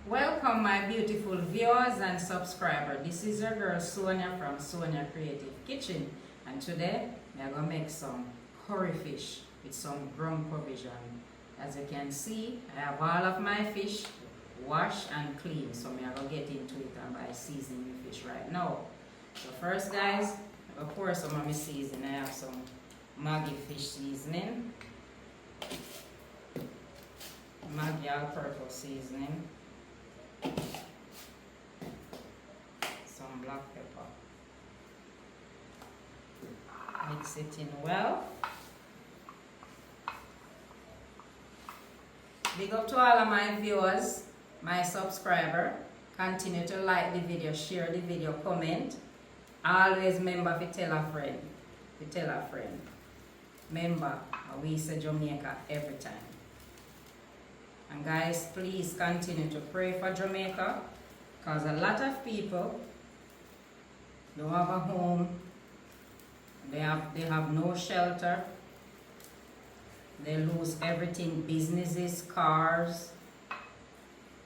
Welcome my beautiful viewers and subscribers. This is your girl Sonia from Sonia Creative Kitchen, and today we are going to make some curry fish with some ground provision. As you can see, I have all of my fish washed and clean, so we are going to get into it and by seasoning the fish right now. So first guys, I'm going to pour some of my seasoning. I have some Maggi fish seasoning, Maggi all-purpose seasoning, some black pepper. Mix it in well. Big up to all of my viewers, my subscriber. Continue to like the video, share the video, comment. Always remember to tell a friend. Remember, we say Jamaica every time. And guys, please continue to pray for Jamaica, because a lot of people don't have a home, they have no shelter, they lose everything, businesses, cars.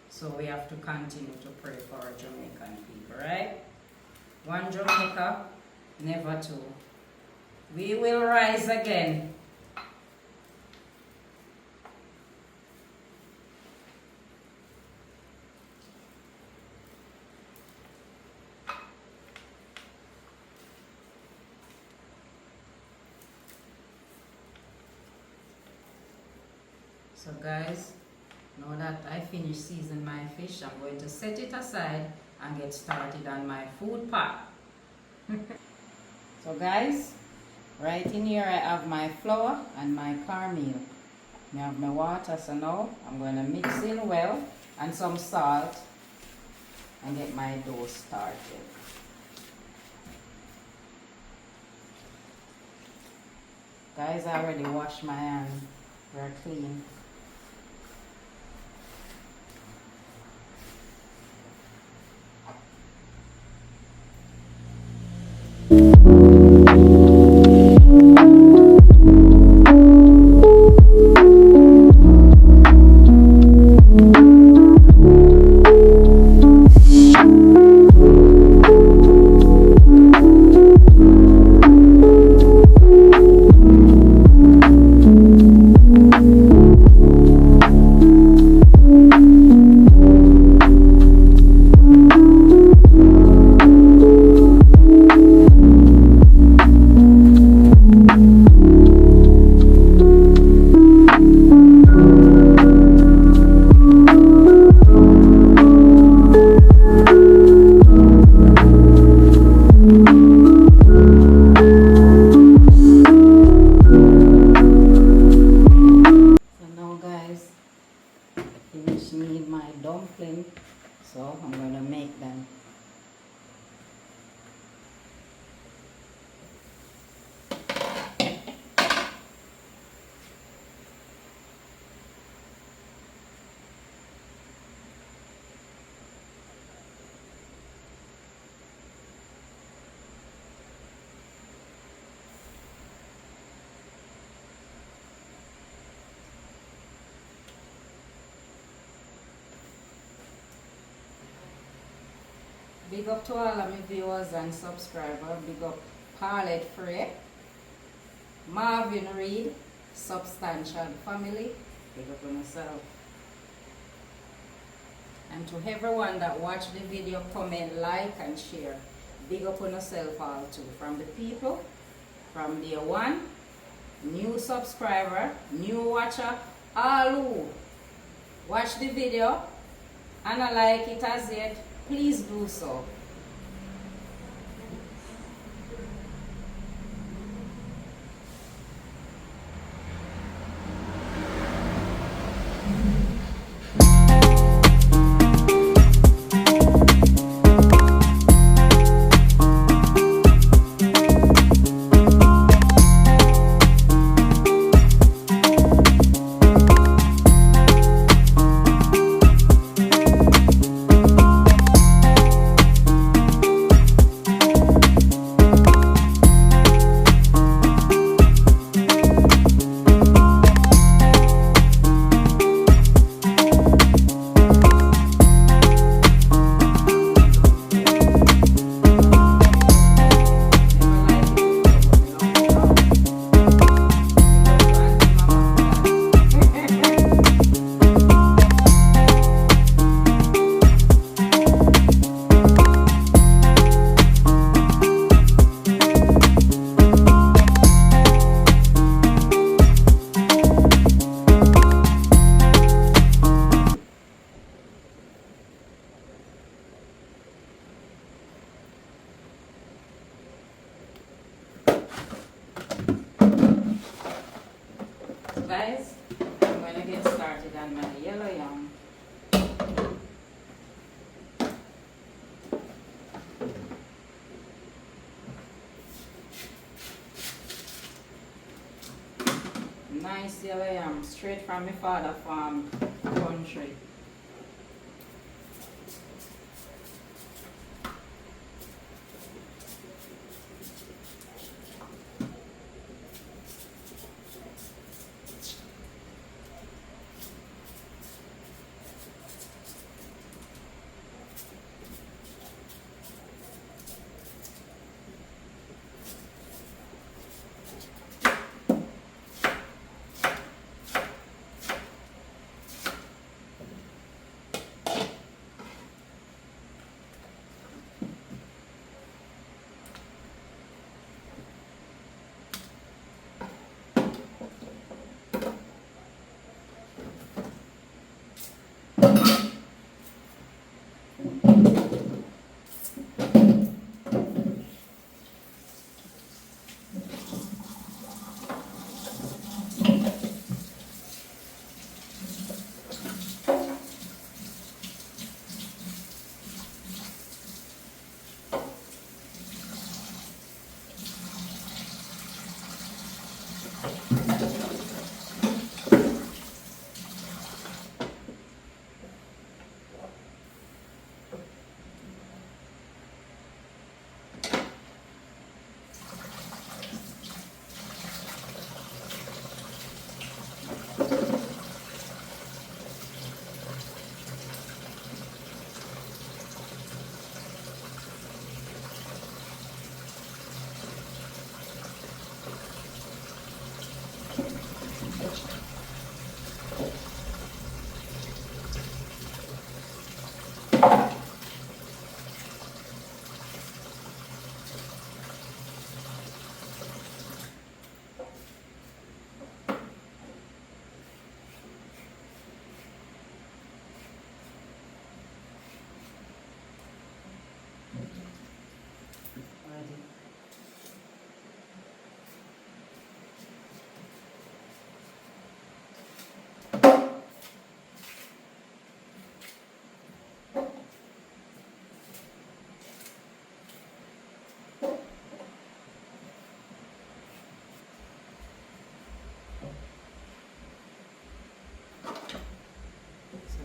So we have to continue to pray for our Jamaican people, right? One Jamaica, never two. We will rise again. So guys, now that I finished seasoning my fish, I'm going to set it aside and get started on my food pot. So guys, right in here I have my flour and my cornmeal. I have my water, so now I'm going to mix in well and some salt and get my dough started. Guys, I already washed my hands, they're clean. Need my dumpling, so I'm going to make them. Big up to all of my viewers and subscribers. Big up Paulette Frey, Marvin Reed, Substantial Family. Big up on yourself. And to everyone that watch the video, comment, like and share. Big up on yourself all too. From the people, from day one, new subscriber, new watcher, all who watch the video and I like it as yet, please do so. guys, I'm going to get started on my yellow yam. Nice yellow yam, straight from my father farm country.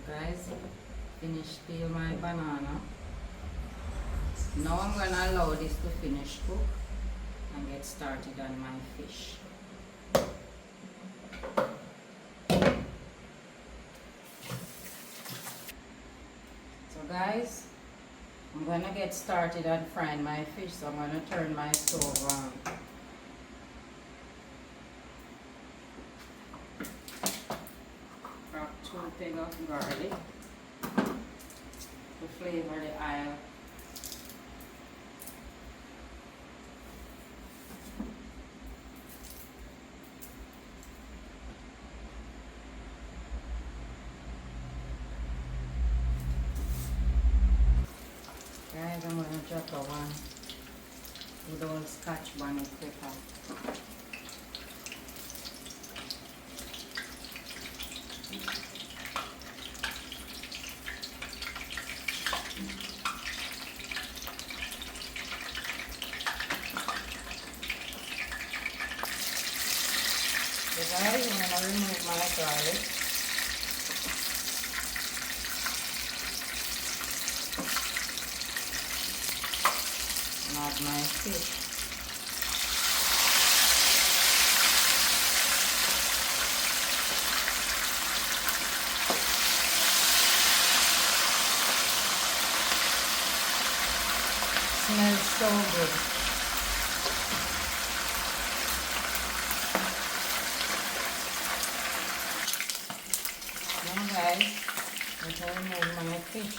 Guys, finished peel my banana. Now I'm going to allow this to finish cook and get started on my fish. So guys, I'm going to get started on frying my fish, so I'm going to turn my stove on. Crack 2 pegs of garlic to flavor the oil. Guys, I'm going to drop a one with all Scotch bonnet pepper. So guys, I'm going to remove my garlic. Add my fish. Smells so good. Now guys, I'm going to remove my fish.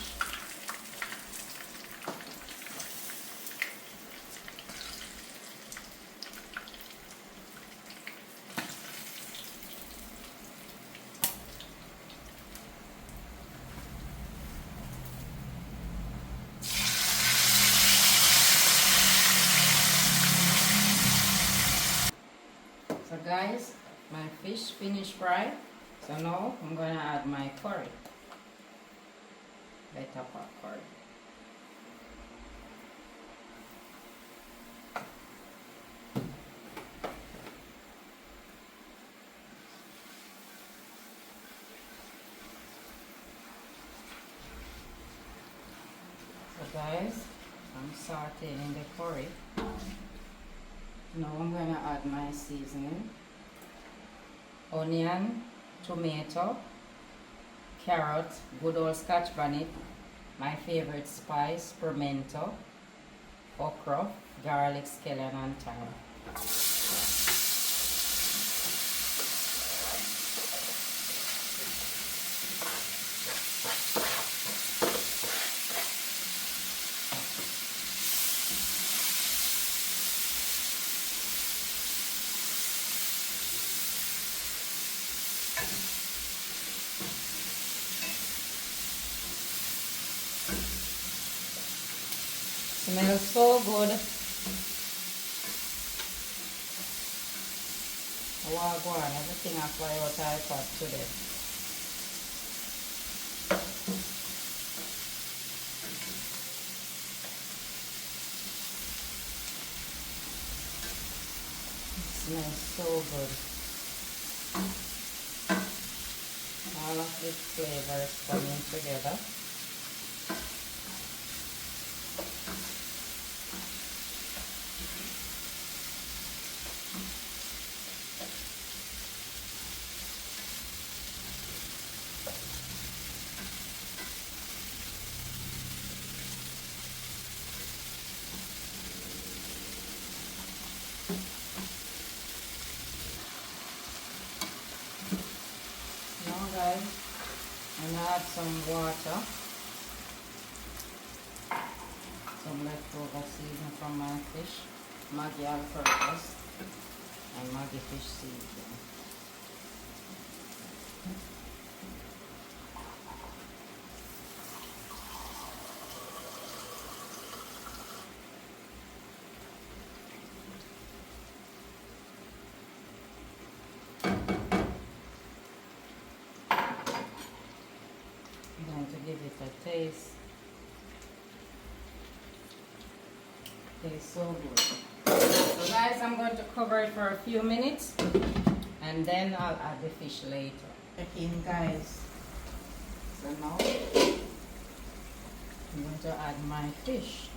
So guys, my fish finished fry. So now I'm gonna add my curry. Better pot curry. So guys, I'm sauteing the curry. Now I'm gonna add my seasoning. Onion, tomato, carrot, good old scotch bonnet, my favorite spice, pimento, okra, garlic, scallion and thyme. Smells so good. Wagwan, everything I fry out I pot today. It smells so good. All of the flavors coming together. Now guys, I'm gonna add some water, some leftover seasoning from my fish, Maggi all-purpose, and Maggi fish seasoning. I'm going to give it a taste. Tastes so good. So guys, I'm going to cover it for a few minutes and then I'll add the fish later. Check in guys. So now I'm going to add my fish.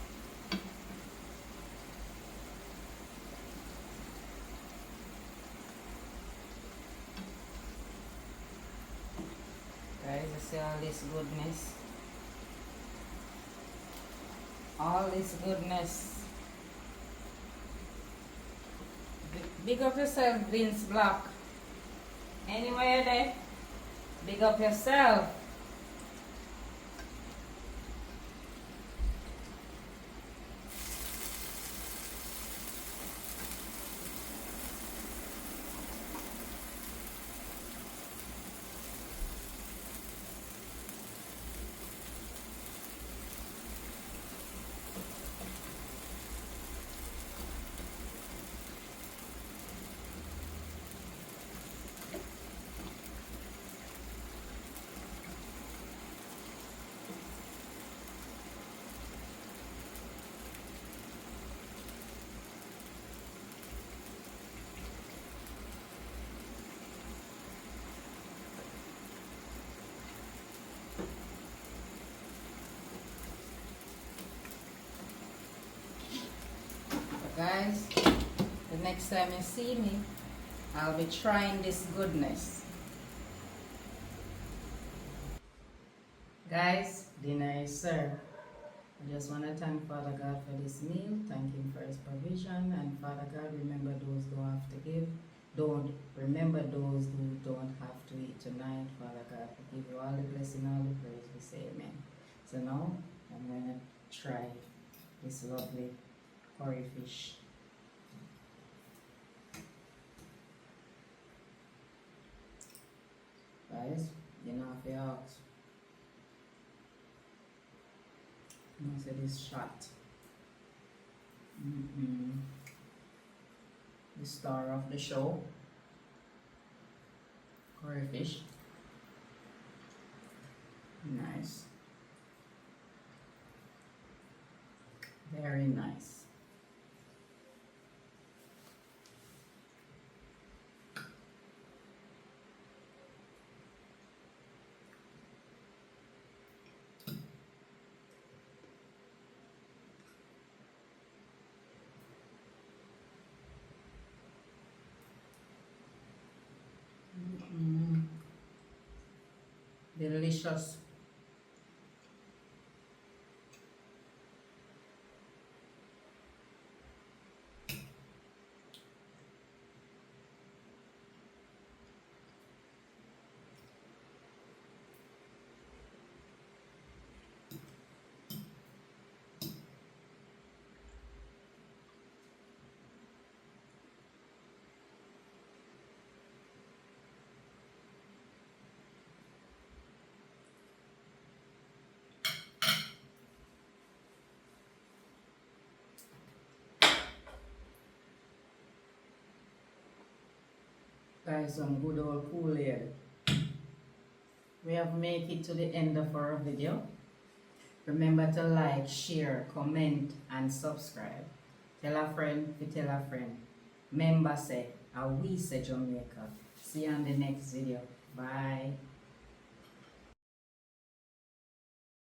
Guys, you see all this goodness? All this goodness. Big up yourself, Vince Block. Anywhere there, big up yourself. Guys, the next time you see me, I'll be trying this goodness. Guys, dinner is served. I just want to thank Father God for this meal, thank Him for His provision, and Father God, remember those who don't have to give. Remember those who don't have to eat tonight. Father God, we give you all the blessing, all the praise. We say amen. So now, I'm going to try this lovely curry fish. Guys, you know if you ask, you know, say this shot. The star of the show. curry fish. Nice. Very nice. Delicious. Guys, some good old cool air. We have made it to the end of our video. Remember to like, share, comment, and subscribe. Tell a friend to tell a friend. Remember say, we say Jamaica. See you on the next video. Bye.